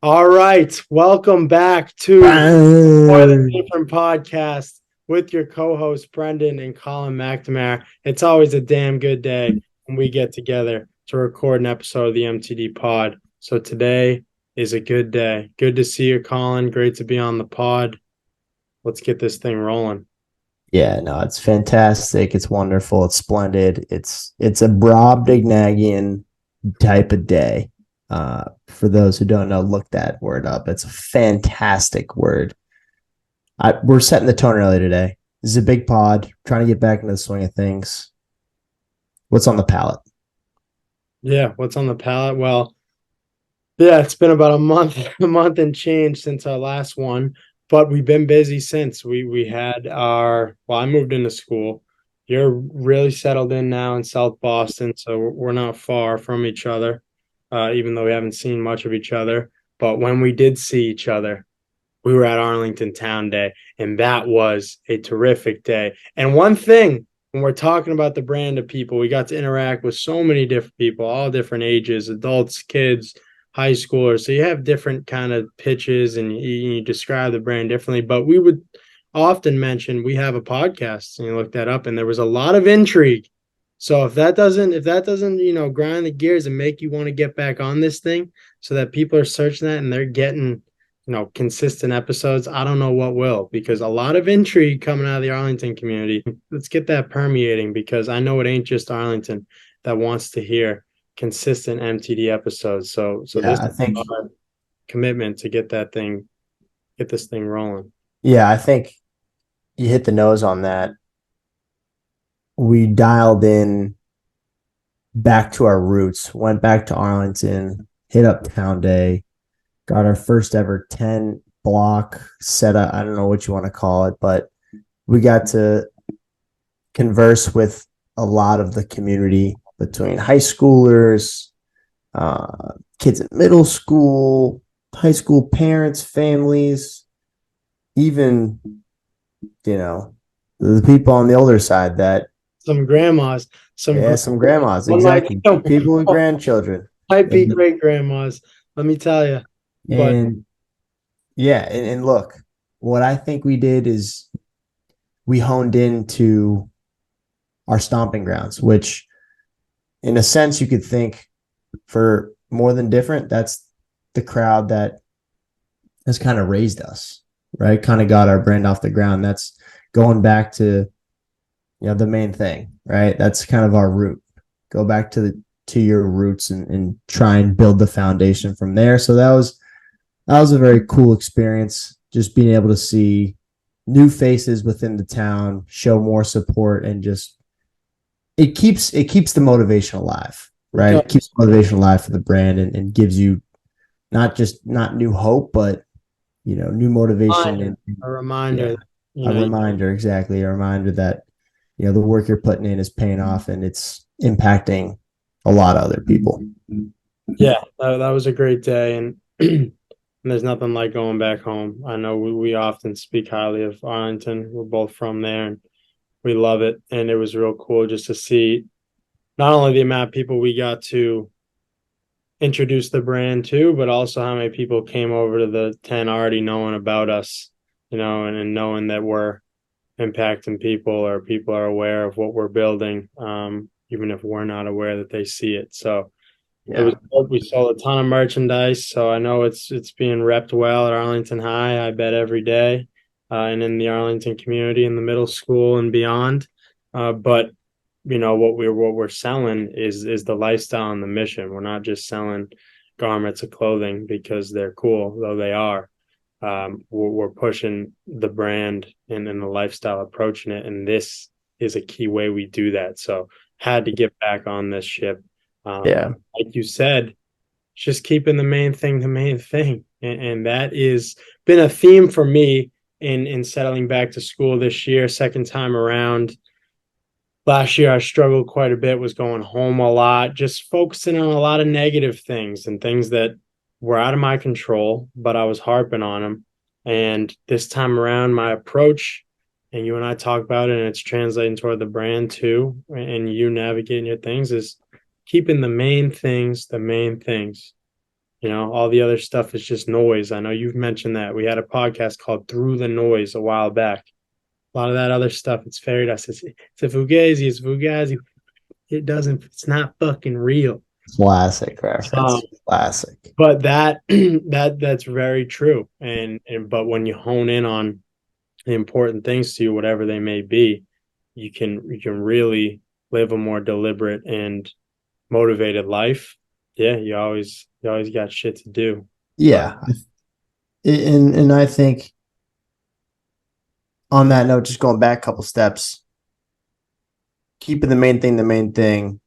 All right, welcome back to More Than Bang. Different podcast with your co-hosts Brendan and Colin McNamara. It's always a damn good day when we get together to record an episode of the MTD Pod. So today is a good day. Good to see you, Colin. Great to be on the pod. Let's get this thing rolling. Yeah, no, it's fantastic. It's wonderful. It's splendid. It's a Brobdingnagian type of day. For those who don't know, look that word up. It's a fantastic word. We're setting the tone early today. This is a big pod. Trying to get back into the swing of things. What's on the palette? Yeah, what's on the palette? Well, yeah, it's been about a month, a month and change since our last one, but we've been busy since. We had I moved into school. You're really settled in now in South Boston, so we're not far from each other, even though we haven't seen much of each other. But when we did see each other, we were at Arlington Town Day, and that was a terrific day. And one thing, when we're talking about the brand of people, we got to interact with so many different people, all different ages, adults, kids, high schoolers. So you have different kind of pitches, and you describe the brand differently. But we would often mention we have a podcast, and you look that up, and there was a lot of intrigue. So if that doesn't grind the gears and make you want to get back on this thing, so that people are searching that and they're getting consistent episodes, I don't know what will, because a lot of intrigue coming out of the Arlington community. Let's get that permeating, because I know it ain't just Arlington that wants to hear consistent MTD episodes. So Yeah, this I is think our commitment to get this thing rolling. yeah, I think you hit the nose on that. We dialed in back to our roots, went back to Arlington, hit up Town Day, got our first ever 10 block setup. I don't know what you want to call it, but we got to converse with a lot of the community between high schoolers, kids at middle school, high school parents, families, even, you know, the people on the older side that, Some grandmas, some yeah, some grandmas, one might exactly. People with grandchildren. might be And, great grandmas. Let me tell you, but and yeah, and look, what I think we did is we honed into our stomping grounds, which in a sense you could think for more than different, that's the crowd that has kind of raised us, right? Kind of got our brand off the ground. That's going back to the main thing, right? That's kind of our root. Go back to your roots and try and build the foundation from there. So that was a very cool experience, just being able to see new faces within the town, show more support, and just it keeps the motivation alive, right? It keeps motivation alive for the brand and gives you not new hope, but new motivation and a reminder yeah, that, you a know, reminder, exactly, a reminder that the work you're putting in is paying off and it's impacting a lot of other people. yeah, that was a great day. And and there's nothing like going back home. I know we often speak highly of Arlington. We're both from there, and we love it. And it was real cool just to see not only the amount of people we got to introduce the brand to, but also how many people came over to the 10 already knowing about us, and knowing that we're impacting people, or people are aware of what we're building, even if we're not aware that they see it. So it was Yeah. we sold a ton of merchandise, so I know it's being repped well at Arlington High. I bet every day, and in the Arlington community, in the middle school and beyond. But what we're selling is the lifestyle and the mission. We're not just selling garments of clothing because they're cool, though they are. We're pushing the brand and the lifestyle, approaching it, and this is a key way we do that. So had to get back on this ship. Yeah. Like you said, just keeping the main thing, and that is been a theme for me in settling back to school this year, second time around. Last year I struggled quite a bit, was going home a lot, just focusing on a lot of negative things and things that were out of my control, but I was harping on them. And this time around, my approach, and you and I talk about it, and it's translating toward the brand too, and you navigating your things, is keeping the main things the main things. All the other stuff is just noise. I know you've mentioned that. We had a podcast called Through the Noise a while back. A lot of that other stuff, it's fairy dust. It's a fugazi, it's fugazi. It's not fucking real. Classic Um, reference. Classic. but that's very true. But when you hone in on the important things to you, whatever they may be, you can really live a more deliberate and motivated life. Yeah, you always got shit to do. But Yeah. And I think on that note, just going back a couple steps, keeping the main thing,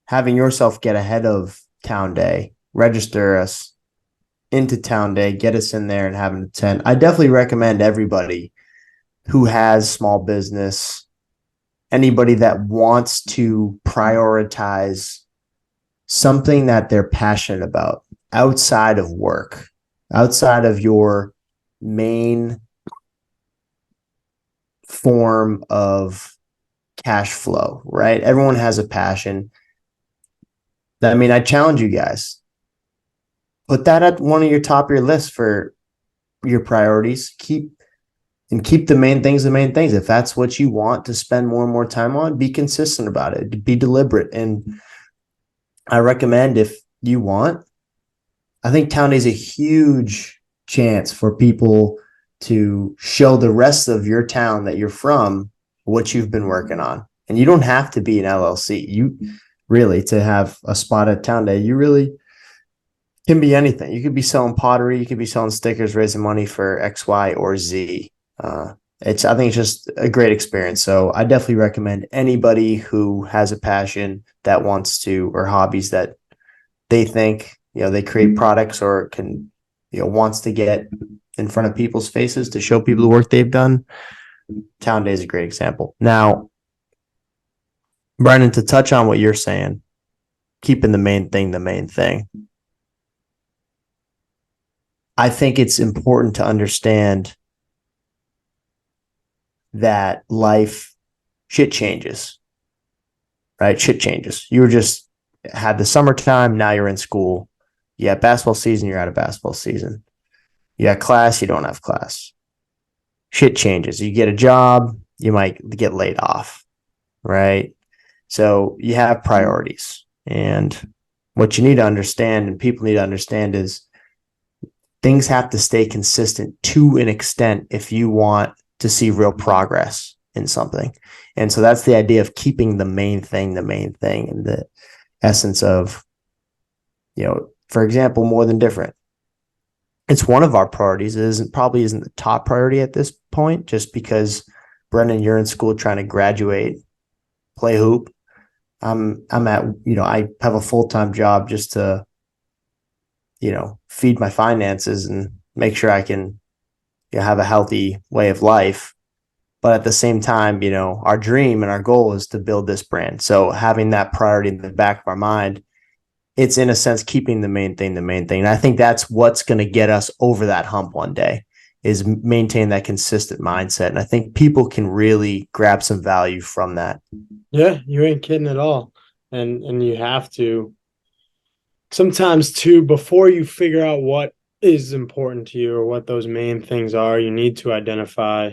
having yourself get ahead of town day, register us into town day, get us in there and have an attend. I definitely recommend everybody who has small business, anybody that wants to prioritize something that they're passionate about outside of work, outside of your main form of cash flow, right? Everyone has a passion. I mean, I challenge you guys. Put that at one of your top of your list for your priorities. Keep the main things the main things. If that's what you want to spend more and more time on, be consistent about it. Be deliberate. And I recommend if you want, I think Town Day is a huge chance for people to show the rest of your town that you're from what you've been working on. And you don't have to be an LLC. You really, to have a spot at Town Day, you really can be anything. You could be selling pottery, you could be selling stickers, raising money for X, Y, or Z. I think it's just a great experience. So I definitely recommend anybody who has a passion that wants to, or hobbies that they think, they create products or can, wants to get in front of people's faces to show people the work they've done. Town Day is a great example. Now, Brendan, to touch on what you're saying, keeping the main thing the main thing. I think it's important to understand that shit changes, right? Shit changes. You were just had the summertime. Now you're in school. You have basketball season. You're out of basketball season. You have class. You don't have class. Shit changes. You get a job. You might get laid off, right? So you have priorities. And what you need to understand and people need to understand is things have to stay consistent to an extent if you want to see real progress in something. And so that's the idea of keeping the main thing, and the essence of, for example, More Than Different. It's one of our priorities. Probably isn't the top priority at this point, just because Brendan, you're in school trying to graduate, play hoop. I'm at, I have a full-time job just to, feed my finances and make sure I can have a healthy way of life. But at the same time, our dream and our goal is to build this brand. So having that priority in the back of our mind, it's in a sense keeping the main thing. And I think that's what's going to get us over that hump one day, is maintain that consistent mindset. And I think people can really grab some value from that. yeah, you ain't kidding at all. And you have to sometimes too, before you figure out what is important to you or what those main things are, you need to identify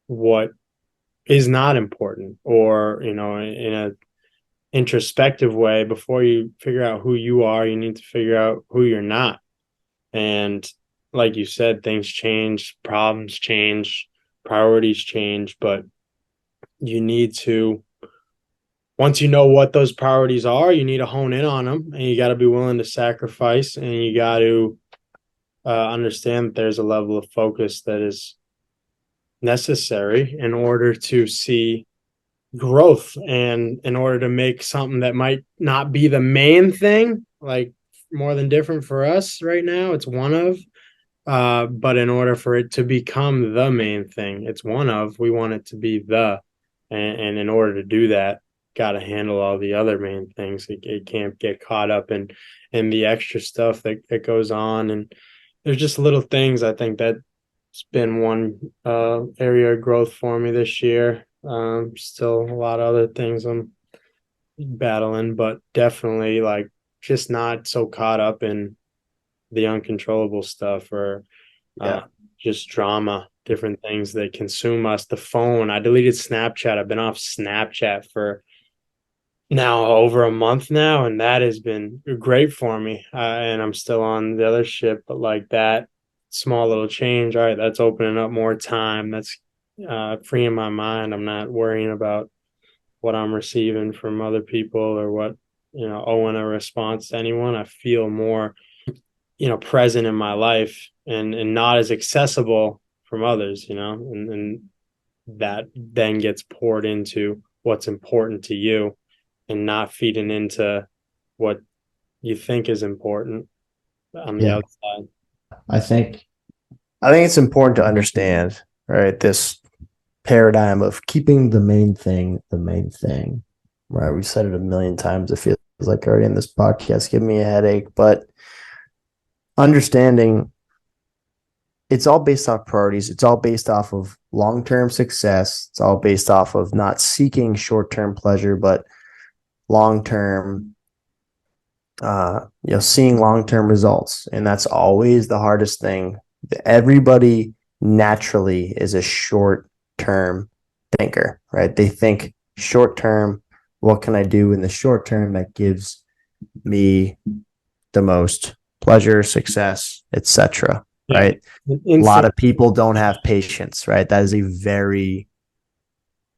what is not important, or in a introspective way. Before you figure out who you are, you need to figure out who you're not. And like you said, things change, problems change, priorities change, but you need to, once you know what those priorities are, you need to hone in on them, and you got to be willing to sacrifice, and you got to understand that there's a level of focus that is necessary in order to see growth, and in order to make something that might not be the main thing, like More Than Different for us right now, it's one of, but in order for it to become the main thing, it's one of, we want it to be and in order to do that, got to handle all the other main things. It can't get caught up in the extra stuff that goes on. And there's just little things. I think that's been one area of growth for me this year. Still a lot of other things I'm battling, but definitely like just not so caught up in the uncontrollable stuff, or uh, Yeah. just drama, different things that consume us. The phone, I deleted Snapchat. I've been off Snapchat for now over a month now, and that has been great for me. And I'm still on the other ship, but like that small little change, all right, that's opening up more time. That's freeing my mind. I'm not worrying about what I'm receiving from other people, or what, owing a response to anyone. I feel more, present in my life, and not as accessible from others, and that then gets poured into what's important to you, and not feeding into what you think is important on the Yeah. outside. I think I think it's important to understand, right, this paradigm of keeping the main thing. Right. We've said it a million times. It feels like already in this podcast, giving me a headache. But understanding it's all based off priorities. It's all based off of long-term success. It's all based off of not seeking short-term pleasure, but long-term, seeing long-term results. And that's always the hardest thing. Everybody naturally is a short-term thinker, right? They think short-term, what can I do in the short term that gives me the most pleasure, success, etc. Yeah. Right? A lot of people don't have patience, right? That is a very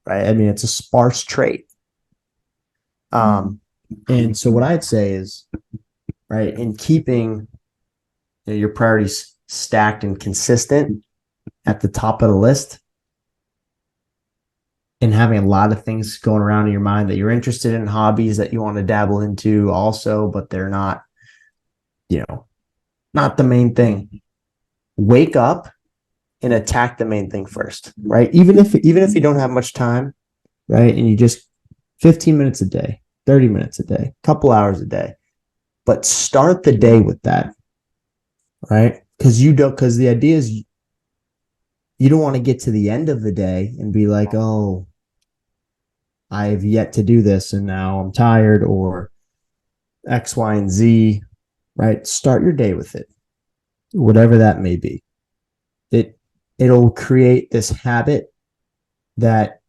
right. I mean, it's a sparse trait. And so what I'd say is, right, in keeping your priorities stacked and consistent at the top of the list, and having a lot of things going around in your mind that you're interested in, hobbies that you want to dabble into also, but they're not, not the main thing. Wake up and attack the main thing first, right? Even if you don't have much time, right? And you just 15 minutes a day, 30 minutes a day, couple hours a day, but start the day with that, right? Because the idea is you don't want to get to the end of the day and be like, oh, I've yet to do this and now I'm tired, or X, Y, and Z, right? Start your day with it, whatever that may be. It'll create this habit that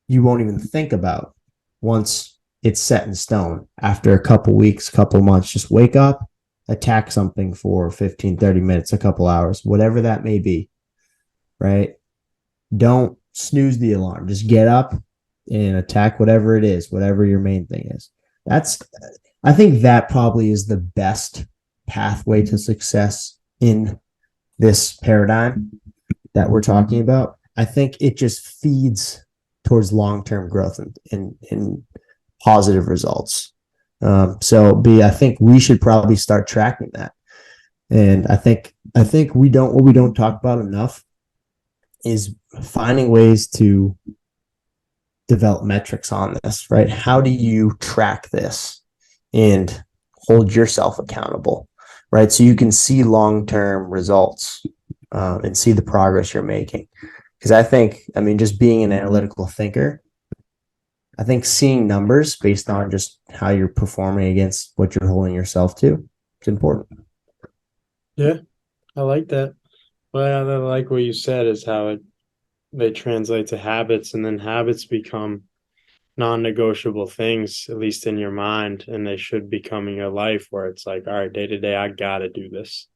you won't even think about once it's set in stone. After a couple weeks, couple months, just wake up, attack something for 15, 30 minutes, a couple hours, whatever that may be, right? Don't snooze the alarm. Just get up and attack whatever it is, whatever your main thing is. I think that probably is the best pathway to success in this paradigm that we're talking about. I think it just feeds towards long-term growth and positive results. I think we should probably start tracking that. And I think what we don't talk about enough is finding ways to develop metrics on this, right? How do you track this and hold yourself accountable, right? So you can see long-term results and see the progress you're making. Because just being an analytical thinker, I think seeing numbers based on just how you're performing against what you're holding yourself to, it's important. Yeah, I like that. Well, I like what you said is how they translate to habits, and then habits become non-negotiable things, at least in your mind, and they should become in your life, where it's like, all right, day to day, I gotta do this.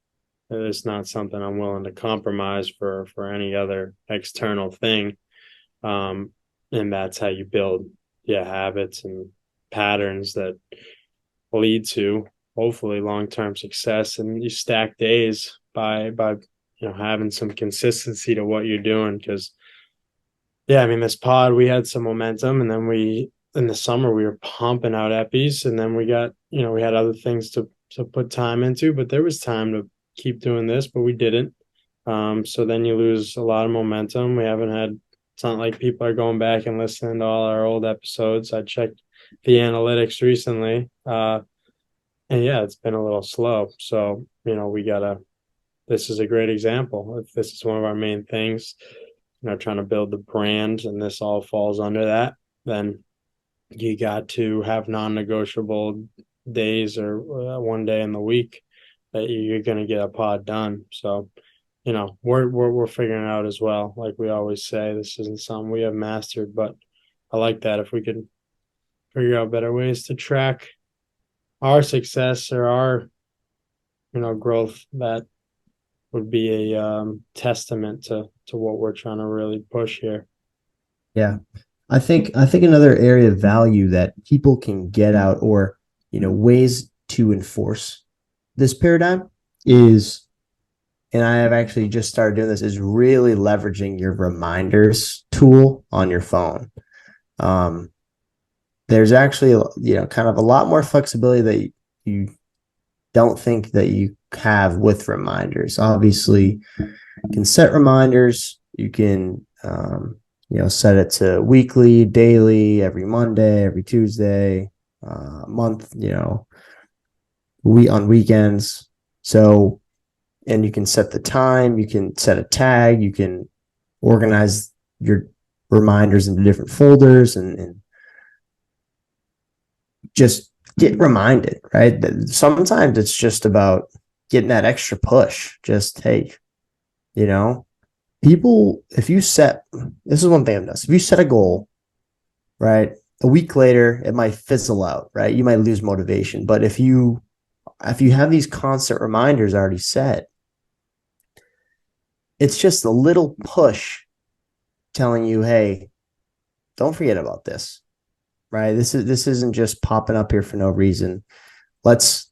And it's not something I'm willing to compromise for any other external thing. And that's how you build, habits and patterns that lead to hopefully long-term success. And you stack days by having some consistency to what you're doing. Because I mean, this pod, we had some momentum, and then in the summer we were pumping out epis, and then we got, we had other things to put time into, but there was time to keep doing this, but we didn't. So then you lose a lot of momentum. We haven't had, it's not like people are going back and listening to all our old episodes. I checked the analytics recently. And it's been a little slow. So, this is a great example. If this is one of our main things, trying to build the brand, and this all falls under that, then you got to have non-negotiable days or one day in the week that you're going to get a pod done. So, we're figuring it out as well. Like we always say, this isn't something we have mastered, but I like that if we could figure out better ways to track our success or our, growth, that would be a testament to what we're trying to really push here. Yeah. I think another area of value that people can get out, or ways to enforce this paradigm is, and I have actually just started doing this, is really leveraging your reminders tool on your phone. There's actually, kind of a lot more flexibility that you don't think that you have with reminders. Obviously, you can set reminders. You can, set it to weekly, daily, every Monday, every Tuesday, month, on weekends. So, and you can set the time, you can set a tag, you can organize your reminders into different folders, and just get reminded, right? Sometimes it's just about getting that extra push. Just, hey, people, if you set, this is one thing I've noticed, if you set a goal, right, a week later, it might fizzle out, right? You might lose motivation. But if you have these constant reminders already set, it's just a little push telling you, hey, don't forget about this, right? This isn't just popping up here for no reason. Let's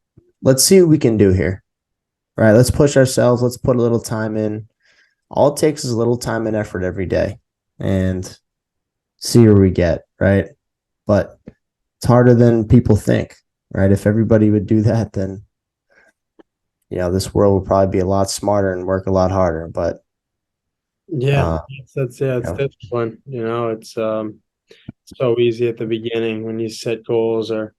see what we can do here, right? Let's push ourselves. Let's put a little time in. All it takes is a little time and effort every day, and see where we get, right? But it's harder than people think, right? If everybody would do that, then this world would probably be a lot smarter and work a lot harder. But Yeah, it's discipline. It's so easy at the beginning when you set goals, or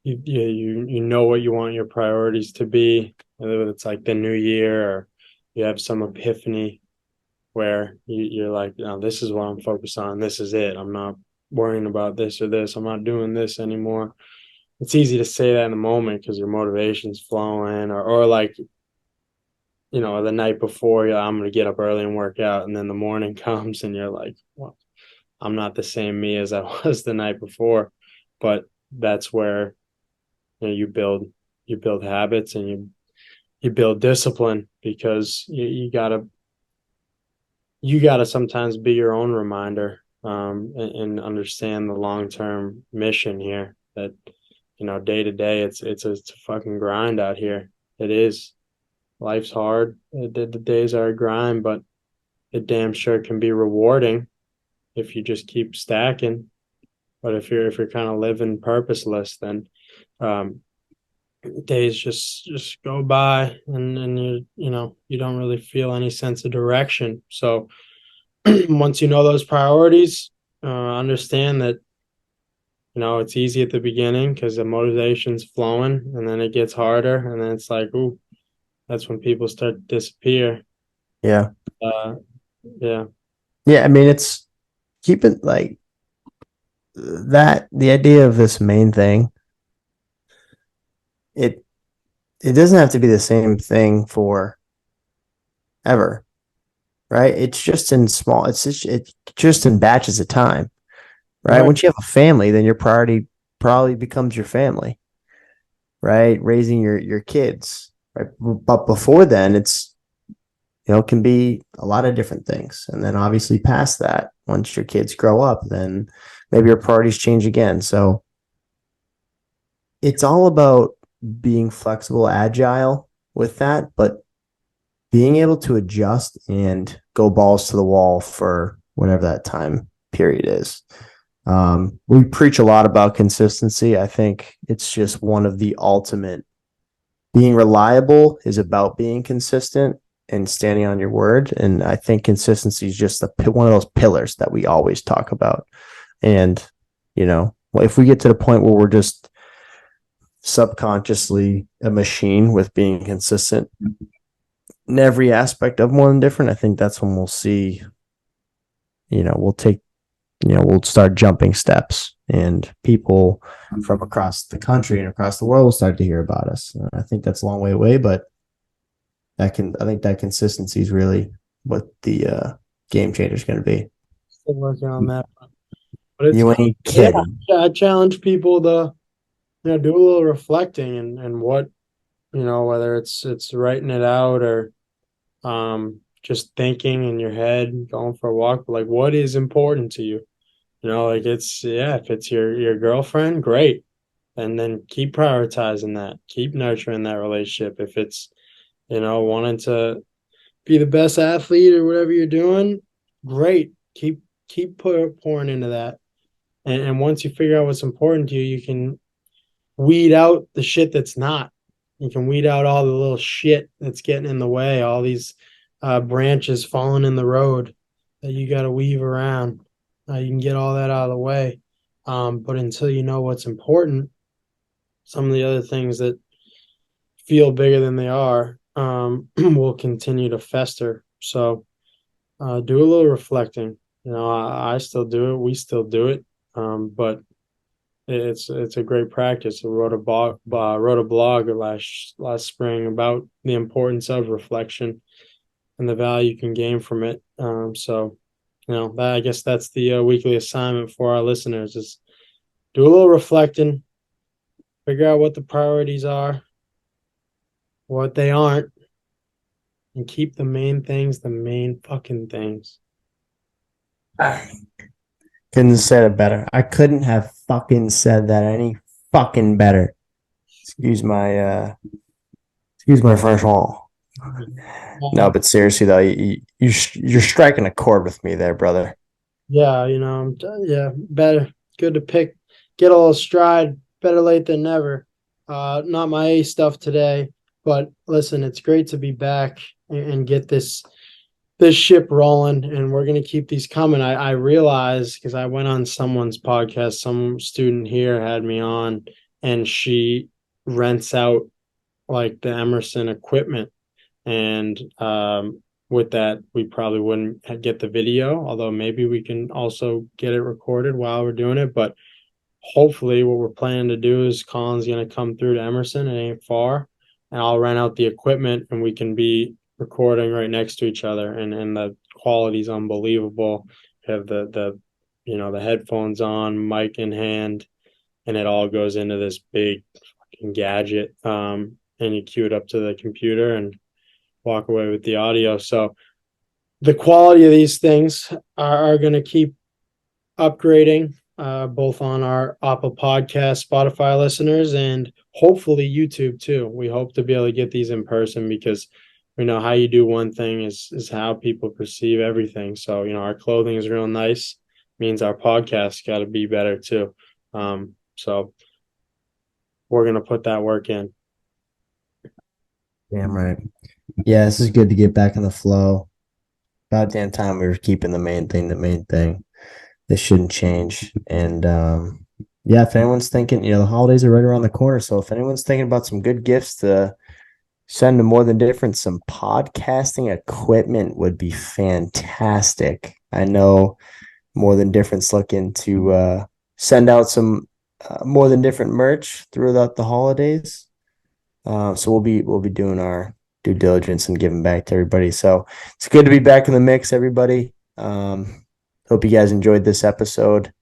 you know what you want your priorities to be, whether it's like the new year or you have some epiphany where you're like, no, this is what I'm focused on. This is it. I'm not worrying about this or this. I'm not doing this anymore. It's easy to say that in the moment because your motivation's flowing, or like, the night before, I'm going to get up early and work out. And then the morning comes and you're like, well, I'm not the same me as I was the night before. But that's where, you build habits, and you build discipline, because you gotta sometimes be your own reminder, and understand the long-term mission here, that day to day it's a fucking grind out here. It is. Life's hard. The days are a grind, but it damn sure can be rewarding if you just keep stacking. But if you're kind of living purposeless, then days just go by, and you don't really feel any sense of direction. So once you know those priorities, understand that it's easy at the beginning because the motivation's flowing, and then it gets harder, and then it's like, ooh, that's when people start to disappear. yeah, Yeah. I mean, it's keep it like that. The idea of this main thing, it doesn't have to be the same thing for ever, right? It's just in small. It's just in batches of time, right? Once you have a family, then your priority probably becomes your family, right? Raising your kids, right? But before then, it's can be a lot of different things, and then obviously past that, once your kids grow up, then maybe your priorities change again. So it's all about being flexible, agile with that, but being able to adjust and go balls to the wall for whatever that time period is. We preach a lot about consistency. I think it's just one of the ultimate. Being reliable is about being consistent and standing on your word. And I think consistency is just one of those pillars that we always talk about. And, if we get to the point where we're just subconsciously a machine with being consistent in every aspect of one different, I think that's when we'll see, we'll start jumping steps. and people from across the country and across the world will start to hear about us. I think that's a long way away, but I think that consistency is really what the game changer is going to be. Still working on that, but it's You cool. ain't Yeah, kidding. I challenge people to do a little reflecting and what whether it's writing it out or just thinking in your head, going for a walk, like what is important to you. Like it's yeah, if it's your girlfriend, great. And then keep prioritizing that. Keep nurturing that relationship. If it's, wanting to be the best athlete or whatever you're doing, great. Keep pouring into that. And once you figure out what's important to you, you can weed out the shit that's not. You can weed out all the little shit that's getting in the way, all these branches falling in the road that you got to weave around. You can get all that out of the way. But until you know what's important, some of the other things that feel bigger than they are will continue to fester. So do a little reflecting. I still do it. We still do it. But it's a great practice. I wrote a blog last spring about the importance of reflection and the value you can gain from it. So I guess that's the weekly assignment for our listeners is do a little reflecting, figure out what the priorities are, what they aren't, and keep the main things the main fucking things. Couldn't have said it better. I couldn't have fucking said that any fucking better. Excuse my French. No, but seriously though, you're striking a chord with me there, brother. Yeah, yeah, better. Good to get a little stride. Better late than never. Not my A stuff today, but listen, it's great to be back and get this ship rolling, and we're gonna keep these coming. I realized because I went on someone's podcast, some student here had me on, and she rents out like the Emerson equipment, and with that, we probably wouldn't get the video, although maybe we can also get it recorded while we're doing it. But hopefully, what we're planning to do is Colin's going to come through to Emerson. It ain't far, and I'll rent out the equipment, and we can be recording right next to each other, and the quality's unbelievable. We have the headphones on, mic in hand, and it all goes into this big fucking gadget. And you cue it up to the computer and walk away with the audio. So the quality of these things are going to keep upgrading, both on our Apple Podcast, Spotify listeners, and hopefully YouTube too. We hope to be able to get these in person because we know how you do one thing is how people perceive everything. So, our clothing is real nice, means our podcast got to be better too. So we're going to put that work in. Damn right. Yeah, this is good to get back in the flow. About damn time we were keeping the main thing the main thing. This shouldn't change. And yeah, if anyone's thinking, the holidays are right around the corner. So if anyone's thinking about some good gifts to send to More Than Different, some podcasting equipment would be fantastic. I know More Than Different's looking to send out some More Than Different merch throughout the holidays. So we'll be doing our due diligence and giving back to everybody. So it's good to be back in the mix, everybody. Hope you guys enjoyed this episode.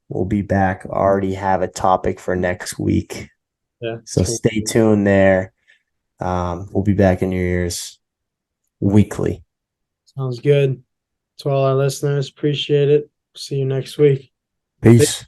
We'll be back. Already have a topic for next week. Yeah. So stay tuned there. We'll be back in your ears weekly. Sounds good. To all our listeners, appreciate it. See you next week. Peace.